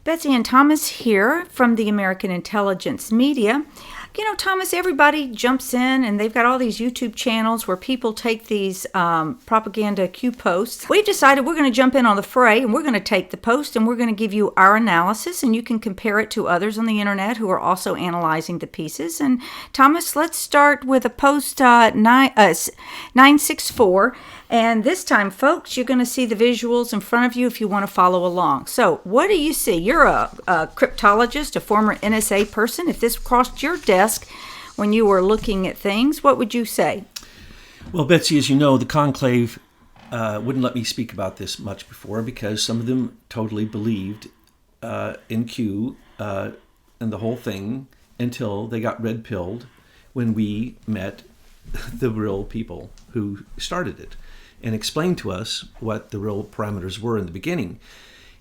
Betsy and Thomas here from the American Intelligence Media. You know, Thomas, everybody jumps in and they've got all these YouTube channels where people take these propaganda QPosts. We've decided we're going to jump in on the fray and we're going to take the post and we're going to give you our analysis, and you can compare it to others on the internet who are also analyzing the pieces. And Thomas, let's start with a post 964. And this time, folks, you're going to see the visuals in front of you if you want to follow along. So what do you see? You're a cryptologist, a former NSA person. If this crossed your desk when you were looking at things, what would you say? Well, Betsy, as you know, the conclave wouldn't let me speak about this much before because some of them totally believed in Q and the whole thing until they got red-pilled when we met the real people who started it and explained to us what the real parameters were in the beginning.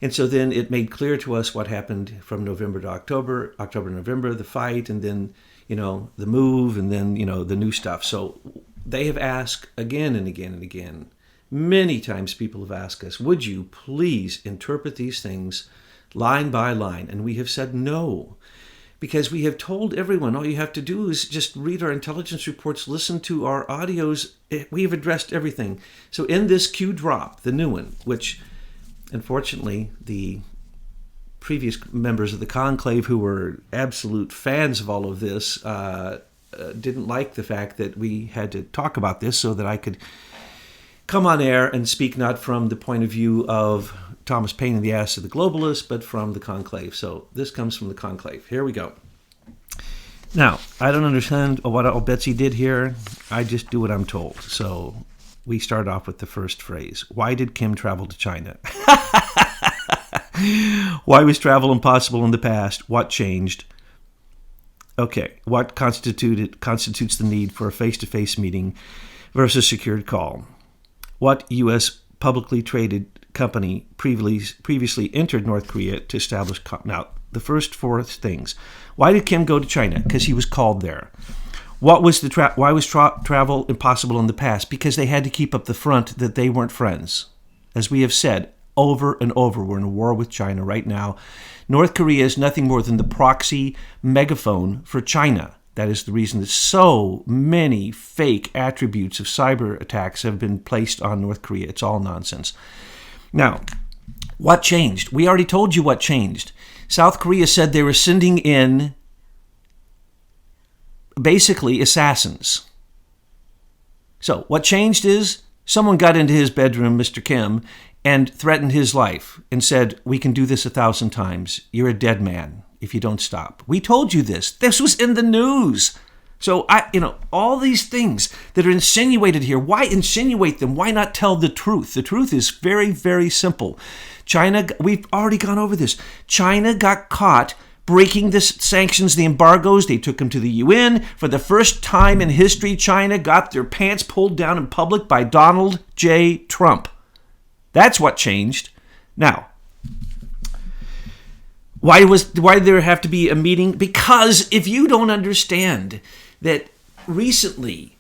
And so then it made clear to us what happened from November to October, November, the fight, and then, the move, and then, the new stuff. So they have asked again and again and again. Many times people have asked us, would you please interpret these things line by line? And we have said no. Because we have told everyone, all you have to do is just read our intelligence reports, listen to our audios. We have addressed everything. So in this Q drop, the new one, which unfortunately the previous members of the conclave who were absolute fans of all of this didn't like the fact that we had to talk about this so that I could come on air and speak not from the point of view of Thomas Paine in the ass of the globalists, but from the conclave. So this comes from the conclave. Here we go. Now, I don't understand what all Betsy did here. I just do what I'm told. So we start off with the first phrase. Why did Kim travel to China? Why was travel impossible in the past? What changed? Okay, what constitutes the need for a face-to-face meeting versus secured call? What U.S. publicly traded company previously entered North Korea to establish... Now, the first four things. Why did Kim go to China? Because he was called there. Why was travel impossible in the past? Because they had to keep up the front that they weren't friends. As we have said over and over, we're in a war with China right now. North Korea is nothing more than the proxy megaphone for China. That is the reason that so many fake attributes of cyber attacks have been placed on North Korea. It's all nonsense. Now, what changed? We already told you what changed. South Korea said they were sending in basically assassins. So what changed is someone got into his bedroom, Mr. Kim, and threatened his life and said, we can do this 1,000 times. You're a dead man if you don't stop. We told you this. This was in the news. So, all these things that are insinuated here, why insinuate them? Why not tell the truth? The truth is very, very simple. China, we've already gone over this. China got caught breaking the sanctions, the embargoes. They took them to the UN. For the first time in history, China got their pants pulled down in public by Donald J. Trump. That's what changed. Now, why did there have to be a meeting? Because if you don't understand that recently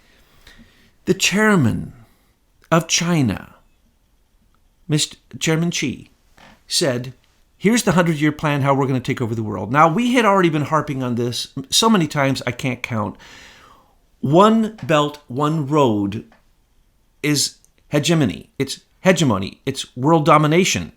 the chairman of China, Mr. Chairman Xi, said, here's the 100-year plan, how we're going to take over the world. Now, we had already been harping on this so many times, I can't count. One belt, one road is hegemony. It's world domination.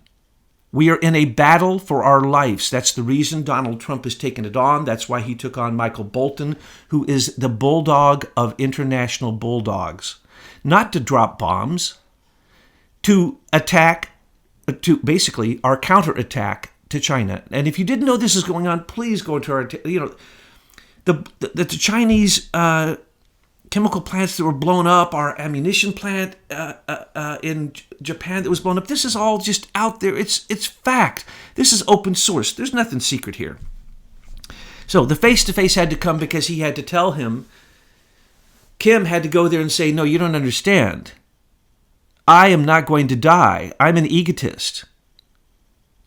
We are in a battle for our lives. That's the reason Donald Trump has taken it on. That's why he took on Michael Bolton, who is the bulldog of international bulldogs. Not to drop bombs, to attack, to basically our counterattack to China. And if you didn't know this is going on, please go to our, the Chinese chemical plants that were blown up, our ammunition plant in Japan that was blown up. This is all just out there. It's fact. This is open source. There's nothing secret here. So the face-to-face had to come because he had to tell him. Kim had to go there and say, no, you don't understand. I am not going to die. I'm an egotist.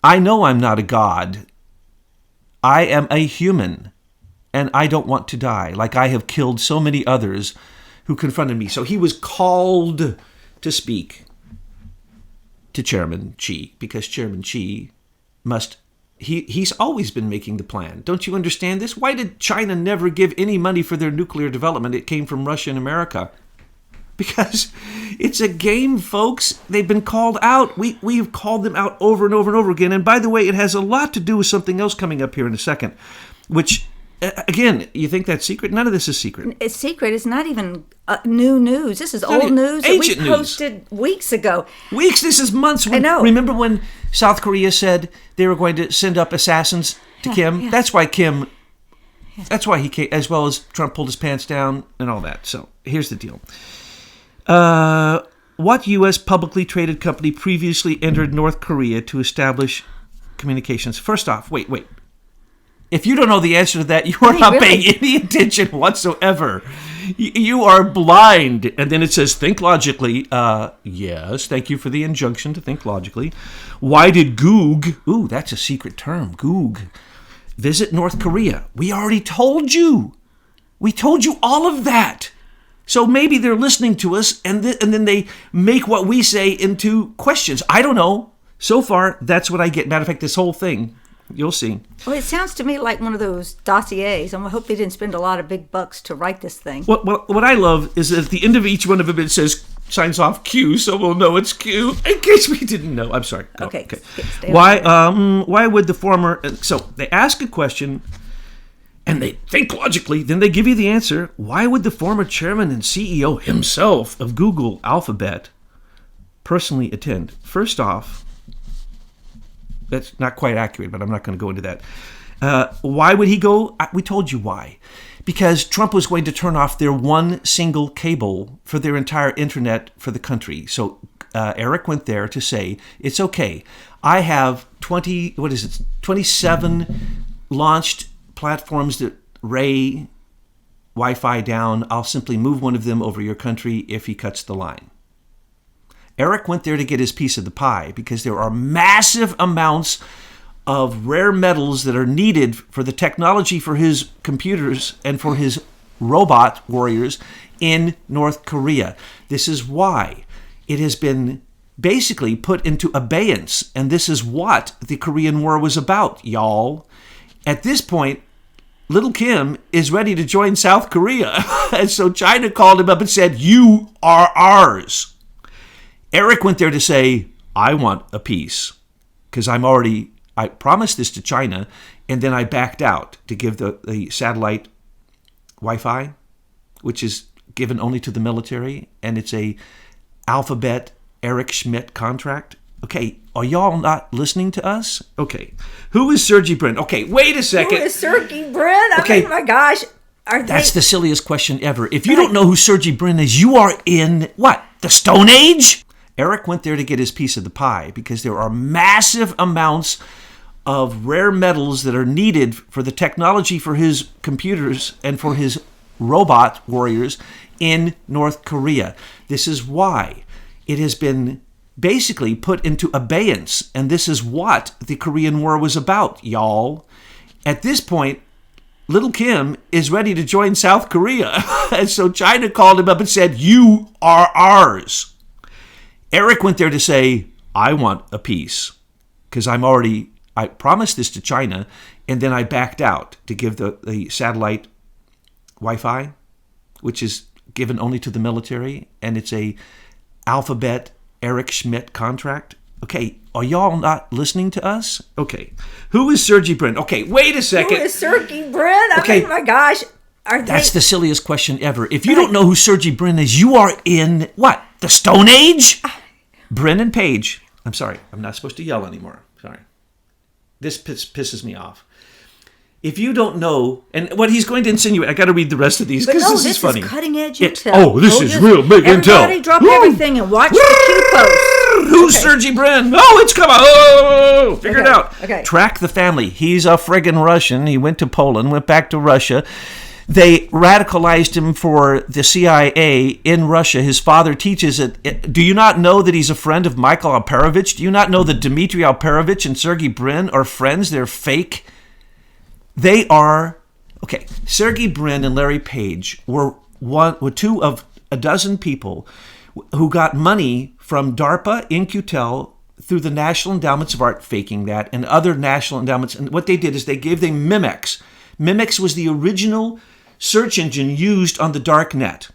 I know I'm not a god. I am a human. And I don't want to die, like I have killed so many others who confronted me. So he was called to speak to Chairman Xi, because Chairman Xi must he's always been making the plan. Don't you understand this? Why did China never give any money for their nuclear development? It came from Russia and America. Because it's a game, folks. They've been called out. We've called them out over and over and over again. And by the way, it has a lot to do with something else coming up here in a second, which, again, you think that's secret? None of this is secret. It's secret. It's not even new news. This is old news that we posted weeks ago. Weeks? This is months. I know. Remember when South Korea said they were going to send up assassins to Kim? Yeah. That's why Kim... Yeah. That's why he came, as well as Trump pulled his pants down and all that. So here's the deal. What U.S. publicly traded company previously entered North Korea to establish communications? First off, wait. If you don't know the answer to that, you are not paying any attention whatsoever. You are blind. And then it says, think logically. Yes, thank you for the injunction to think logically. Why did Goog, ooh, that's a secret term, Goog, visit North Korea? We already told you. We told you all of that. So maybe they're listening to us, and then they make what we say into questions. I don't know. So far, that's what I get. Matter of fact, this whole thing, you'll see. Well, it sounds to me like one of those dossiers. I hope they didn't spend a lot of big bucks to write this thing. What I love is that at the end of each one of them, it says, signs off Q, so we'll know it's Q, in case we didn't know. I'm sorry. Go. Okay. Why would the former... So they ask a question... And they think logically, then they give you the answer. Why would the former chairman and CEO himself of Google Alphabet personally attend? First off, that's not quite accurate, but I'm not going to go into that. Why would he go? We told you why. Because Trump was going to turn off their one single cable for their entire internet for the country. So Eric went there to say, it's okay. I have 27 launched platforms that ray Wi-Fi down. I'll simply move one of them over your country if he cuts the line. Eric went there to get his piece of the pie because there are massive amounts of rare metals that are needed for the technology for his computers and for his robot warriors in North Korea. This is why it has been basically put into abeyance, and this is what the Korean War was about, y'all. At this point, Little Kim is ready to join South Korea. And so China called him up and said, you are ours. Eric went there to say, I want a piece because I promised this to China, and then I backed out to give the satellite Wi-Fi, which is given only to the military, and it's a Alphabet Eric Schmidt contract. Okay, are y'all not listening to us? Okay. Who is Sergey Brin? Okay, wait a second. Who is Sergey Brin? Oh my gosh. That's the silliest question ever. If you don't know who Sergey Brin is, you are in, what, the Stone Age? Eric went there to get his piece of the pie because there are massive amounts of rare metals that are needed for the technology for his computers and for his robot warriors in North Korea. This is why it has been basically put into abeyance, and this is what the Korean War was about, y'all. At this point, Little Kim is ready to join South Korea, and so China called him up and said, you are ours. Eric went there to say, I want a piece, because I promised this to China, and then I backed out to give the satellite Wi-Fi, which is given only to the military, and it's a Alphabet Eric Schmidt contract. Okay, are y'all not listening to us? Okay. Who is Sergey Brin? Okay, wait a second. Who is Sergey Brin? Oh my gosh. That's the silliest question ever. If you don't know who Sergey Brin is, you are in, what, the Stone Age? Brin and Page. I'm sorry, I'm not supposed to yell anymore. Sorry. This pisses me off. If you don't know, and what he's going to insinuate, I got to read the rest of these because this is funny. This is cutting edge intel. This is real big intel. Everybody drop everything and watch the QPost. Who's Sergey Brin? Oh, it's coming. Oh, figure it out. Okay. Track the family. He's a friggin' Russian. He went to Poland, went back to Russia. They radicalized him for the CIA in Russia. His father teaches it. Do you not know that he's a friend of Michael Alperovitch? Do you not know that Dmitry Alperovitch and Sergey Brin are friends? They're fake. They are, okay, Sergey Brin and Larry Page were two of a dozen people who got money from DARPA, In-Q-Tel, through the National Endowments of Art faking that and other national endowments. And what they did is they gave them Memex. Memex was the original search engine used on the dark net.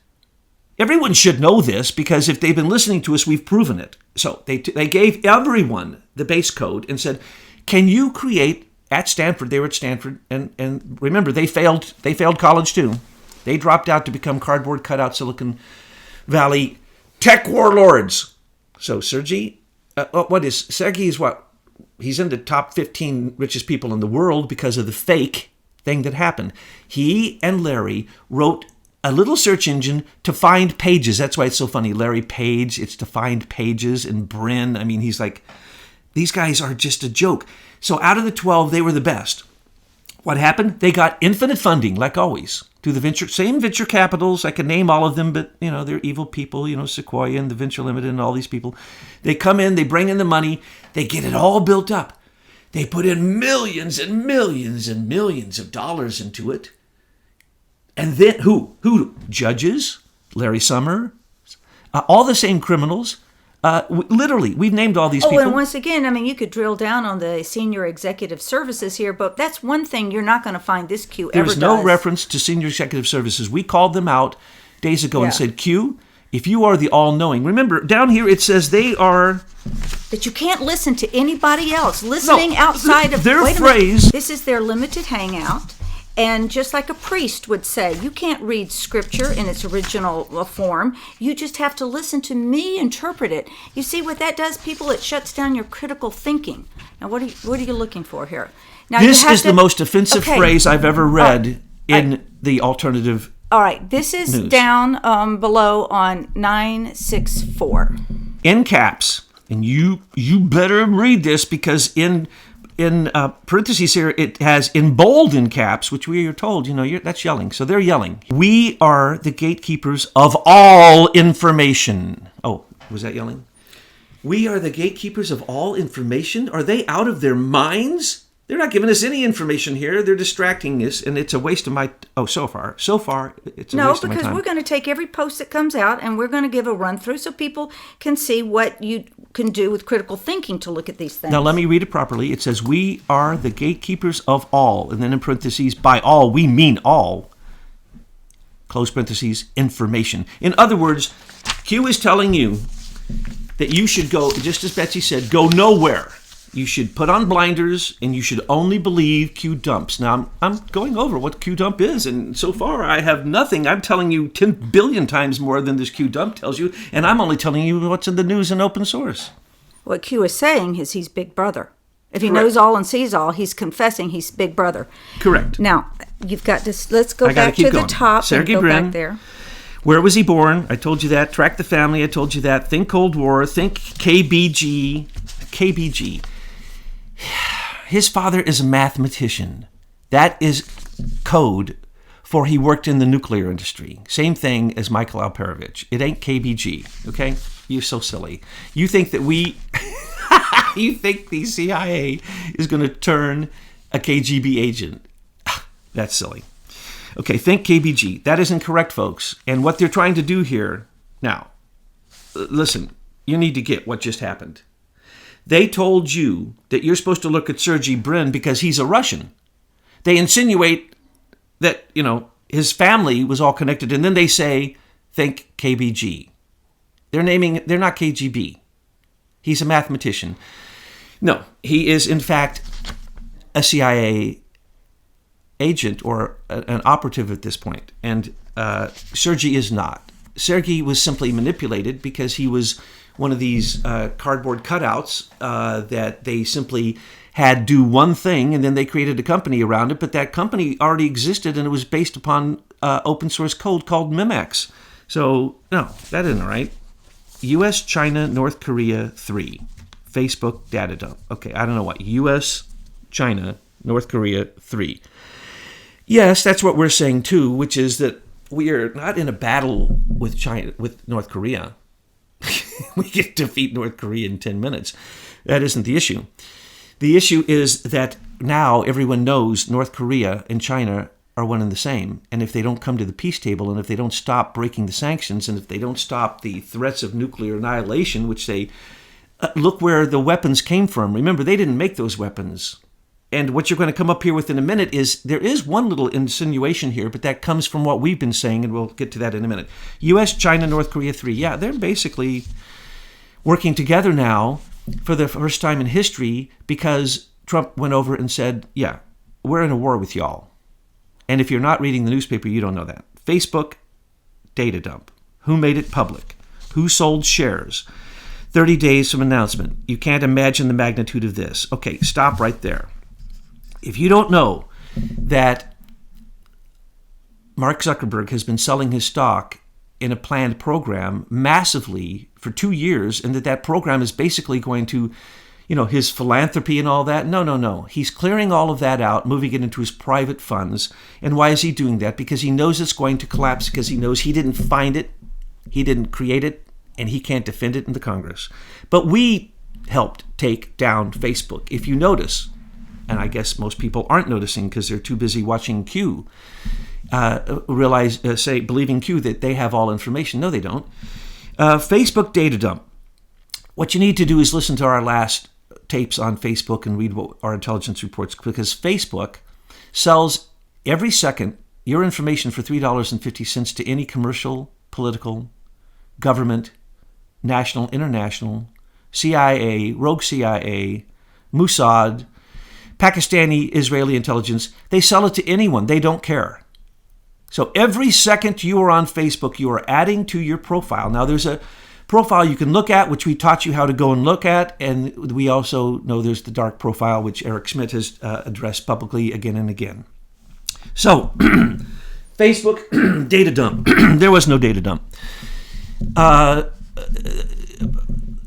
Everyone should know this because if they've been listening to us, we've proven it. So they gave everyone the base code and said, can you create at Stanford? They were at Stanford. And remember, they failed college too. They dropped out to become cardboard cutout Silicon Valley tech warlords. So Sergey, Sergey is what? He's in the top 15 richest people in the world because of the fake thing that happened. He and Larry wrote a little search engine to find pages. That's why it's so funny. Larry Page, it's to find pages. And Brin, I mean, he's like, these guys are just a joke. So out of the 12, they were the best. What happened? They got infinite funding, like always, through the same venture capitals. I can name all of them, but, they're evil people, Sequoia and the Venture Limited and all these people. They come in, they bring in the money, they get it all built up. They put in millions and millions and millions of dollars into it. And then who? Judges, Larry Summer, all the same criminals. Literally, we've named all these people. And once again, you could drill down on the senior executive services here, but that's one thing you're not going to find this Q ever does. There's no reference to senior executive services. We called them out days ago and said, Q, if you are the all-knowing, remember, down here it says they are... That you can't listen to anybody else. Listening outside of... Their phrase... This is their limited hangout. And just like a priest would say, you can't read scripture in its original form. You just have to listen to me interpret it. You see what that does, people? It shuts down your critical thinking. Now, what are you looking for here? Now, this is the most offensive phrase I've ever read in the alternative. All right, this is news. Down below on 964. In caps, and you better read this because in parentheses here, it has in bold in caps, which we are told, that's yelling. So they're yelling. We are the gatekeepers of all information. Oh, was that yelling? We are the gatekeepers of all information? Are they out of their minds? They're not giving us any information here. They're distracting us, and it's a waste of my... so far, it's a waste of my time. No, because we're going to take every post that comes out, and we're going to give a run-through so people can see what you can do with critical thinking to look at these things. Now, let me read it properly. It says, we are the gatekeepers of all, and then in parentheses, by all, we mean all, close parentheses, information. In other words, Q is telling you that you should go, just as Betsy said, go nowhere. You should put on blinders, and you should only believe Q dumps. Now, I'm going over what Q dump is, and so far I have nothing. I'm telling you 10 billion times more than this Q dump tells you, and I'm only telling you what's in the news and open source. What Q is saying is he's Big Brother. If he knows all and sees all, he's confessing he's Big Brother. Correct. Now, you've got this. Let's go back to the top Sergey and go Brin, back there. Where was he born? I told you that. Track the family. I told you that. Think Cold War. Think KBG. KBG. His father is a mathematician. That is code for he worked in the nuclear industry. Same thing as Michael Alperovich. It ain't KBG, okay? You're so silly. You think that you think the CIA is going to turn a KGB agent. That's silly. Okay, think KBG. That is incorrect, folks. And what they're trying to do here, now, listen, you need to get what just happened. They told you that you're supposed to look at Sergey Brin because he's a Russian. They insinuate that, his family was all connected, and then they say, think KBG. They're not KGB. He's a mathematician. No, he is, in fact, a CIA agent or an operative at this point. And Sergey is not. Sergey was simply manipulated because he was one of these cardboard cutouts that they simply had do one thing, and then they created a company around it, but that company already existed, and it was based upon open source code called Memex. So, no, that isn't right. U.S., China, North Korea, 3. Facebook data dump. Okay, I don't know what. U.S., China, North Korea, 3. Yes, that's what we're saying too, which is that we are not in a battle with China, with North Korea. We can defeat North Korea in 10 minutes. That isn't the issue. The issue is that now everyone knows North Korea and China are one and the same. And if they don't come to the peace table, and if they don't stop breaking the sanctions, and if they don't stop the threats of nuclear annihilation, which they look where the weapons came from. Remember, they didn't make those weapons. And what you're going to come up here with in a minute is there is one little insinuation here, but that comes from what we've been saying, and we'll get to that in a minute. U.S., China, North Korea, 3. Yeah, they're basically working together now for the first time in history because Trump went over and said, yeah, we're in a war with y'all. And if you're not reading the newspaper, you don't know that. Facebook, data dump. Who made it public? Who sold shares? 30 days from announcement. You can't imagine the magnitude of this. Okay, stop right there. If you don't know that Mark Zuckerberg has been selling his stock in a planned program massively for 2 years, and that program is basically going to, his philanthropy and all that. No. He's clearing all of that out, moving it into his private funds. And why is he doing that? Because he knows it's going to collapse, because he knows he didn't find it, he didn't create it, and he can't defend it in the Congress. But we helped take down Facebook. If you notice, and I guess most people aren't noticing because they're too busy watching Q, believing Q that they have all information. No, they don't. Facebook data dump. What you need to do is listen to our last tapes on Facebook and read what our intelligence reports, because Facebook sells every second your information for $3.50 to any commercial, political, government, national, international, CIA, rogue CIA, Mossad, Pakistani, Israeli intelligence. They sell it to anyone. They don't care. So every second you are on Facebook, you are adding to your profile. Now, there's a profile you can look at, which we taught you how to go and look at. And we also know there's the dark profile, which Eric Schmidt has addressed publicly again and again. So Facebook data dump. There was no data dump.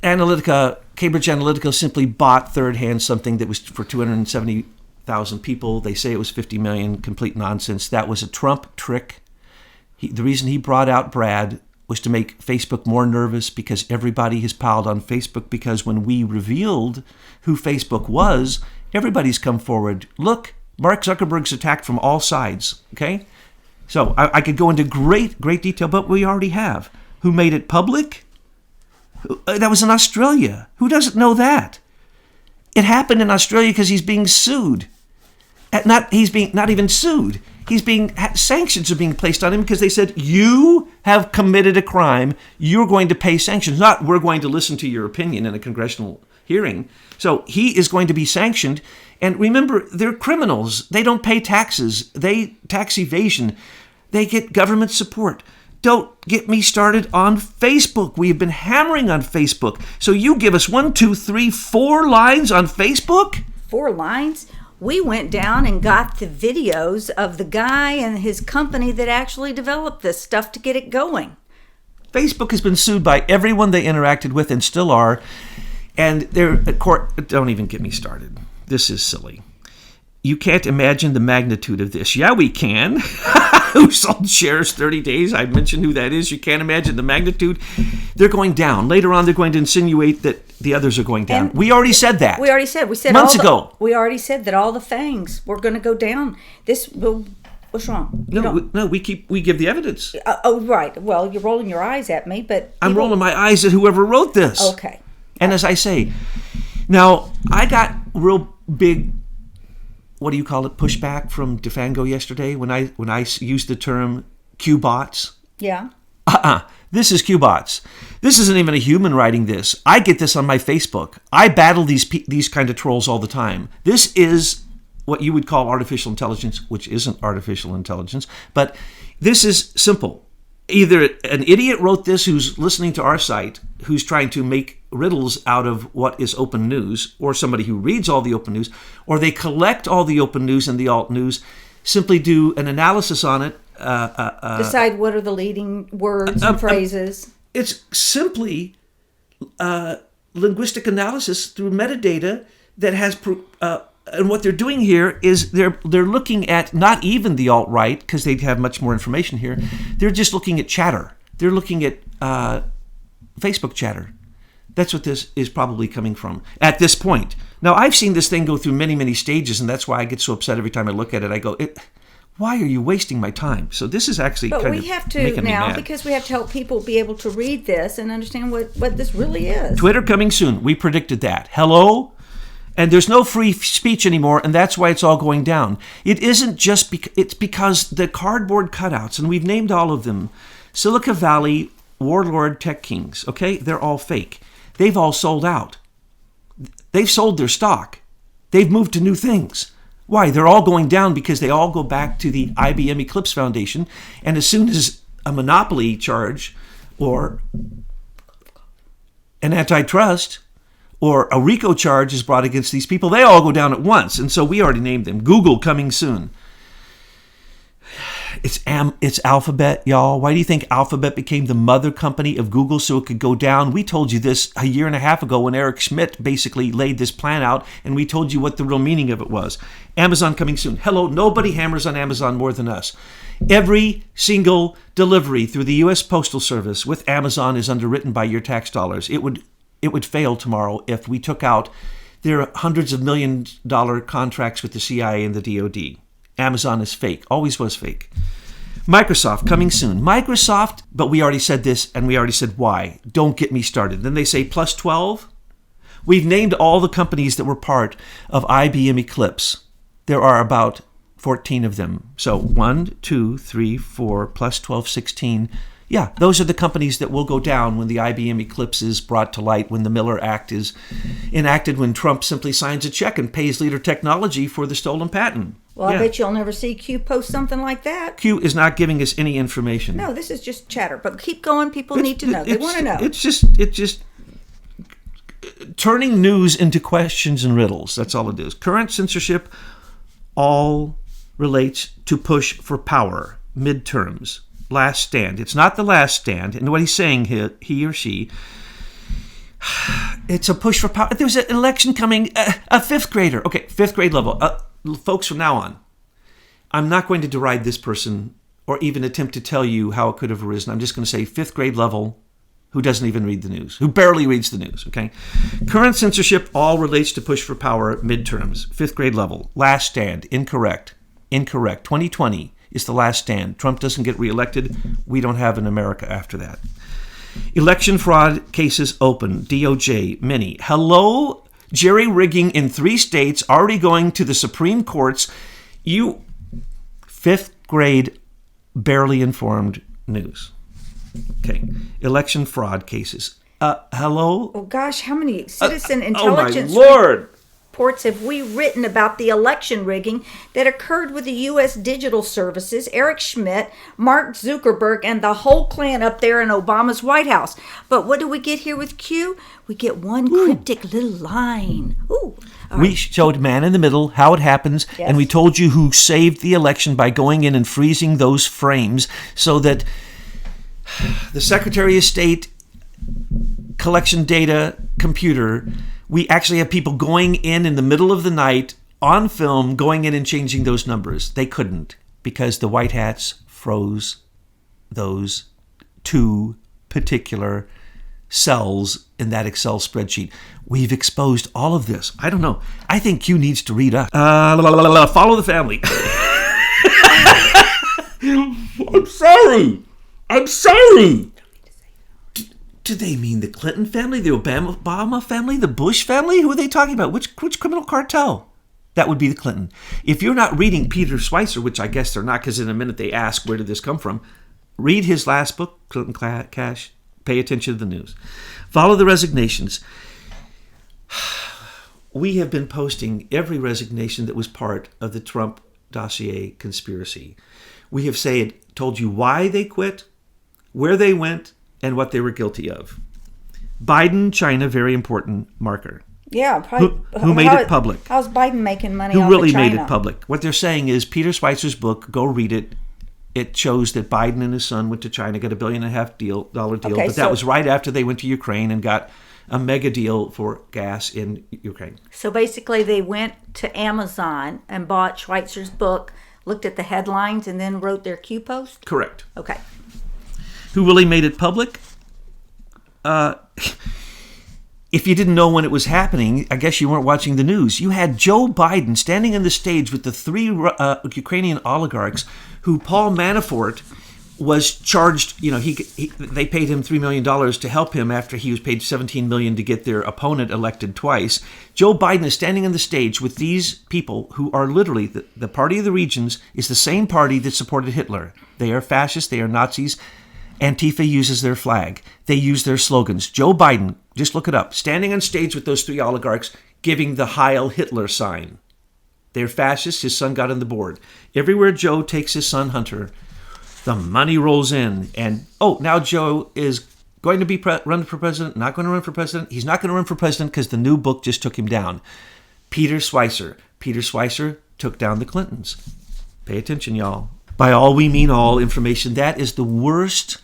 Cambridge Analytica simply bought third-hand something that was for 270,000 people. They say it was 50 million. Complete nonsense. That was a Trump trick. The reason he brought out Brad was to make Facebook more nervous, because everybody has piled on Facebook, because when we revealed who Facebook was, everybody's come forward. Look, Mark Zuckerberg's attacked from all sides. Okay? So I could go into great detail, but we already have. Who made it public? That was in Australia. Who doesn't know that? It happened in Australia because he's being sued. Not even sued. Sanctions are being placed on him because they said, you have committed a crime. You're going to pay sanctions. Not, we're going to listen to your opinion in a congressional hearing. So he is going to be sanctioned. And remember, they're criminals. They don't pay taxes. Tax evasion. They get government support. Don't get me started on Facebook. We have been hammering on Facebook. So you give us 1, 2, 3, 4 lines on Facebook? 4 lines? We went down and got the videos of the guy and his company that actually developed this stuff to get it going. Facebook has been sued by everyone they interacted with and still are. And they're at court. Don't even get me started. This is silly. You can't imagine the magnitude of this. Yeah, we can. Who sold shares 30 days? I mentioned who that is. You can't imagine the magnitude. They're going down. Later on, they're going to insinuate that the others are going down. And we already said that. We said months ago. We already said that all the fangs were going to go down. What's wrong? No, we give the evidence. Oh, right. Well, you're rolling your eyes at me, but I'm rolling my eyes at whoever wrote this. Okay. And as I say, now I got real big, what do you call it, pushback from Defango yesterday when I used the term QBots. Yeah. This is QBots. This isn't even a human writing this. I get this on my Facebook. I battle these kind of trolls all the time. This is what you would call artificial intelligence, which isn't artificial intelligence, but this is simple. Either an idiot wrote this who's listening to our site, who's trying to make riddles out of what is open news, or somebody who reads all the open news, or they collect all the open news and the alt news, simply do an analysis on it. Decide what are the leading words and phrases. It's simply linguistic analysis through metadata that has... and what they're doing here is they're looking at not even the alt-right, because they have much more information here. They're just looking at chatter. They're looking at Facebook chatter. That's what this is probably coming from at this point. Now, I've seen this thing go through many, many stages, and that's why I get so upset every time I look at it. I go, Why are you wasting my time? So this is actually But kind we of have to making me now, mad. because we have to help people be able to read this and understand what this really is. Twitter coming soon. We predicted that. Hello? And there's no free speech anymore, and that's why it's all going down. It isn't just it's because the cardboard cutouts, and we've named all of them, Silicon Valley, warlord tech kings, okay? They're all fake. They've all sold out. They've sold their stock. They've moved to new things. Why? They're all going down because they all go back to the IBM Eclipse Foundation, and as soon as a monopoly charge or an antitrust or a RICO charge is brought against these people, they all go down at once. And so we already named them. Google coming soon. It's Alphabet, y'all. Why do you think Alphabet became the mother company of Google so it could go down? We told you this a year and a half ago when Eric Schmidt basically laid this plan out, and we told you what the real meaning of it was. Amazon coming soon. Hello, nobody hammers on Amazon more than us. Every single delivery through the U.S. Postal Service with Amazon is underwritten by your tax dollars. It would fail tomorrow if we took out their hundreds of $million contracts with the CIA and the DOD. Amazon is fake, always was fake. Microsoft coming soon. Microsoft, but we already said this and we already said why. Don't get me started. Then they say plus 12. We've named all the companies that were part of IBM Eclipse. There are about 14 of them. So 1, 2, 3, 4, plus 12, 16. Yeah, those are the companies that will go down when the IBM Eclipse is brought to light, when the Miller Act is enacted, when Trump simply signs a check and pays Leader Technology for the stolen patent. Well, I bet you'll never see Q post something like that. Q is not giving us any information. No, this is just chatter. But keep going. People need to know. They want to know. It's just turning news into questions and riddles. That's all it is. Current censorship all relates to push for power, midterms, last stand. It's not the last stand. And what he's saying, he or she, it's a push for power. There's an election coming, a fifth grader. Okay, fifth grade level. Folks, from now on, I'm not going to deride this person or even attempt to tell you how it could have arisen. I'm just going to say fifth grade level, who doesn't even read the news, who barely reads the news, okay? Current censorship all relates to push for power, midterms, fifth grade level, last stand, incorrect. 2020 is the last stand. Trump doesn't get reelected. We don't have an America after that. Election fraud cases open, DOJ, many. Hello? Jerry rigging in 3 states, already going to the Supreme Courts. You, fifth grade, barely informed news. Okay, election fraud cases. Hello? Oh, gosh, how many citizen intelligence oh my Lord. reports have we written about the election rigging that occurred with the U.S. Digital Services, Eric Schmidt, Mark Zuckerberg, and the whole clan up there in Obama's White House? But what do we get here with Q? We get one cryptic little line. Ooh. We showed man in the middle, how it happens, and we told you who saved the election by going in and freezing those frames so that the Secretary of State collection data computer, we actually have people going in the middle of the night on film, going in and changing those numbers. They couldn't because the white hats froze those 2 particular cells in that Excel spreadsheet. We've exposed all of this. I don't know. I think Q needs to read us. Follow the family. I'm sorry. Do they mean the Clinton family, the Obama family, the Bush family? Who are they talking about? Which criminal cartel? That would be the Clinton. If you're not reading Peter Schweizer, which I guess they're not because in a minute they ask, where did this come from? Read his last book, Clinton Cash. Pay attention to the news. Follow the resignations. We have been posting every resignation that was part of the Trump dossier conspiracy. We have told you why they quit, where they went, and what they were guilty of. Biden, China, very important marker. Yeah, probably. Who made it public? How's Biden making money Who off really of China? made it public? What they're saying is Peter Schweizer's book, go read it. It shows that Biden and his son went to China, got $1.5 billion deal, Okay, but that was right after they went to Ukraine and got a mega deal for gas in Ukraine. So basically they went to Amazon and bought Schweitzer's book, looked at the headlines, and then wrote their QPost? Correct. Okay. Who really made it public? if you didn't know when it was happening, I guess you weren't watching the news. You had Joe Biden standing on the stage with the three Ukrainian oligarchs who Paul Manafort was charged. They paid him $3 million to help him after he was paid $17 million to get their opponent elected twice. Joe Biden is standing on the stage with these people who are literally, the party of the regions is the same party that supported Hitler. They are fascists. They are Nazis. Antifa uses their flag. They use their slogans. Joe Biden, just look it up, standing on stage with those three oligarchs, giving the Heil Hitler sign. They're fascists. His son got on the board. Everywhere Joe takes his son Hunter, the money rolls in. And, now Joe is going to be run for president, not going to run for president. He's not going to run for president because the new book just took him down. Peter Schweizer. Peter Schweizer took down the Clintons. Pay attention, y'all. By all we mean all information. That is the worst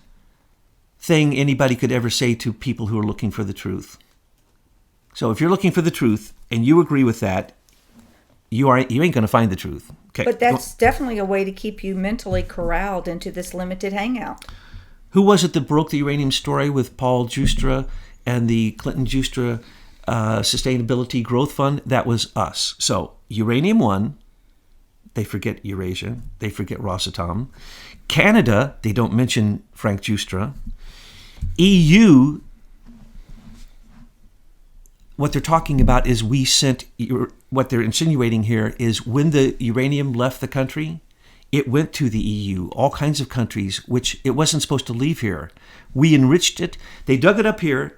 thing anybody could ever say to people who are looking for the truth. So if you're looking for the truth and you agree with that, you ain't going to find the truth. Okay. But that's definitely a way to keep you mentally corralled into this limited hangout. Who was it that broke the uranium story with Paul Giustra and the Clinton-Giustra Sustainability Growth Fund? That was us. So uranium won. They forget Eurasia. They forget Rosatom. Canada, they don't mention Frank Giustra. EU, what they're talking about is what they're insinuating here is when the uranium left the country, it went to the EU, all kinds of countries, which it wasn't supposed to leave here. We enriched it. They dug it up here.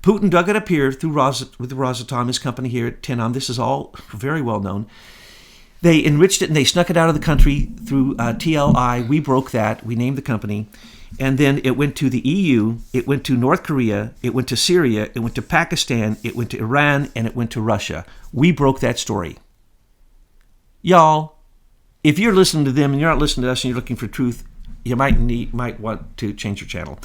Putin dug it up here with Rosatom, his company here at Tenon. This is all very well known. They enriched it and they snuck it out of the country through TLI. We broke that. We named the company. And then it went to the EU. It went to North Korea. It went to Syria. It went to Pakistan. It went to Iran. And it went to Russia. We broke that story. Y'all, if you're listening to them and you're not listening to us and you're looking for truth, you might want to change your channel.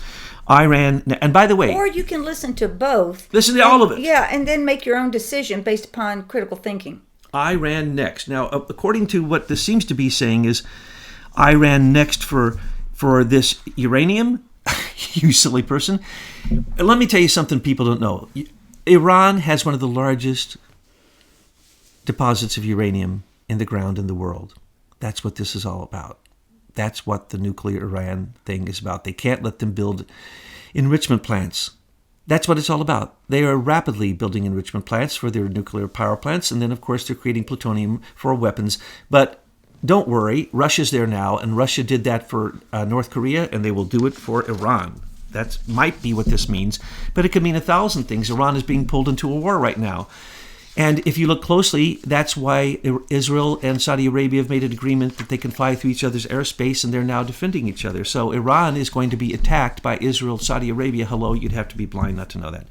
Iran, and by the way... Or you can listen to both. Listen to all of it. Yeah, and then make your own decision based upon critical thinking. Iran next. Now, according to what this seems to be saying is Iran next for this uranium. You silly person. Let me tell you something people don't know. Iran has one of the largest deposits of uranium in the ground in the world. That's what this is all about. That's what the nuclear Iran thing is about. They can't let them build enrichment plants. That's what it's all about. They are rapidly building enrichment plants for their nuclear power plants, and then, of course, they're creating plutonium for weapons. But don't worry, Russia's there now, and Russia did that for North Korea, and they will do it for Iran. That might be what this means, but it could mean 1,000 things. Iran is being pulled into a war right now. And if you look closely, that's why Israel and Saudi Arabia have made an agreement that they can fly through each other's airspace, and they're now defending each other. So Iran is going to be attacked by Israel, Saudi Arabia. Hello, you'd have to be blind not to know that.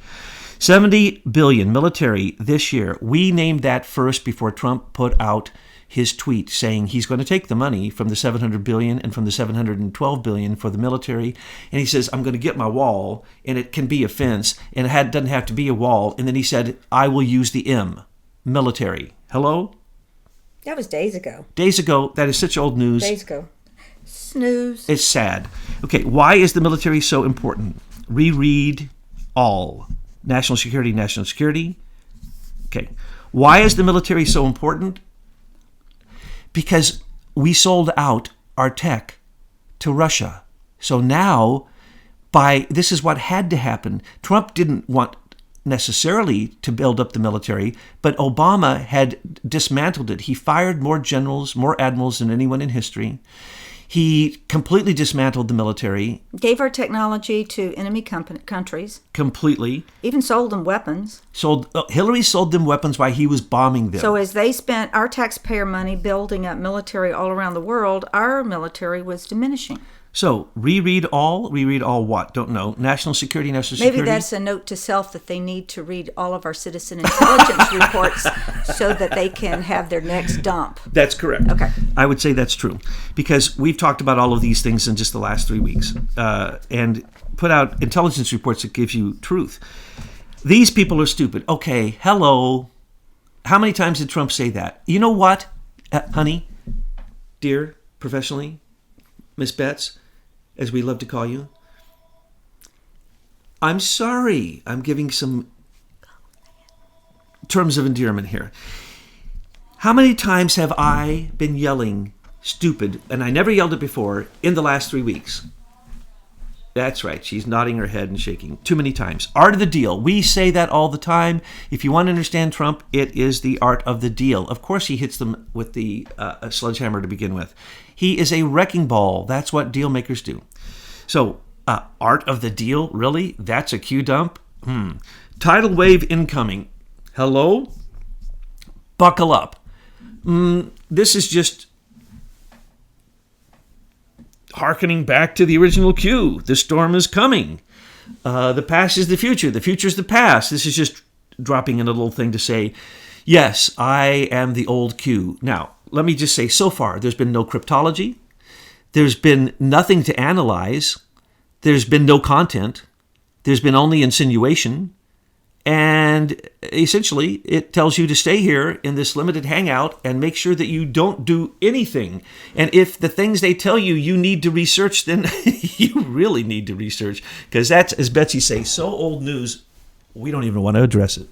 70 billion military this year. We named that first before Trump put out his tweet saying he's going to take the money from the 700 billion and from the 712 billion for the military. And he says, I'm going to get my wall, and it can be a fence, and it doesn't have to be a wall. And then he said, I will use the M, military. Hello? That was days ago. Days ago. That is such old news. Days ago. Snooze. It's sad. Okay, why is the military so important? Reread all. National security, national security. Okay. Why is the military so important? Because we sold out our tech to Russia. So now, this is what had to happen. Trump didn't want necessarily to build up the military, but Obama had dismantled it. He fired more generals, more admirals than anyone in history. He completely dismantled the military. Gave our technology to enemy countries. Completely. Even sold them weapons. Hillary sold them weapons while he was bombing them. So as they spent our taxpayer money building up military all around the world, our military was diminishing. So, reread all what? Don't know. National security, national security. Maybe that's a note to self that they need to read all of our citizen intelligence reports so that they can have their next dump. That's correct. Okay. I would say that's true. Because we've talked about all of these things in just the last 3 weeks and put out intelligence reports that give you truth. These people are stupid. Okay, hello. How many times did Trump say that? You know what, honey, dear, professionally, Miss Betts, as we love to call you, I'm sorry. I'm giving some terms of endearment here. How many times have I been yelling stupid, and I never yelled it before, in the last 3 weeks? That's right. She's nodding her head and shaking. Too many times. Art of the deal. We say that all the time. If you want to understand Trump, it is the art of the deal. Of course, he hits them with the sledgehammer to begin with. He is a wrecking ball. That's what deal makers do. So, art of the deal? Really? That's a Q dump? Tidal wave incoming. Hello? Buckle up. This is just hearkening back to the original Q. The storm is coming. The past is the future. The future is the past. This is just dropping in a little thing to say, yes, I am the old Q. Now, let me just say, so far, there's been no cryptology. There's been nothing to analyze. There's been no content. There's been only insinuation. And essentially, it tells you to stay here in this limited hangout and make sure that you don't do anything. And if the things they tell you you need to research, then you really need to research. Because that's, as Betsy says, so old news, we don't even want to address it.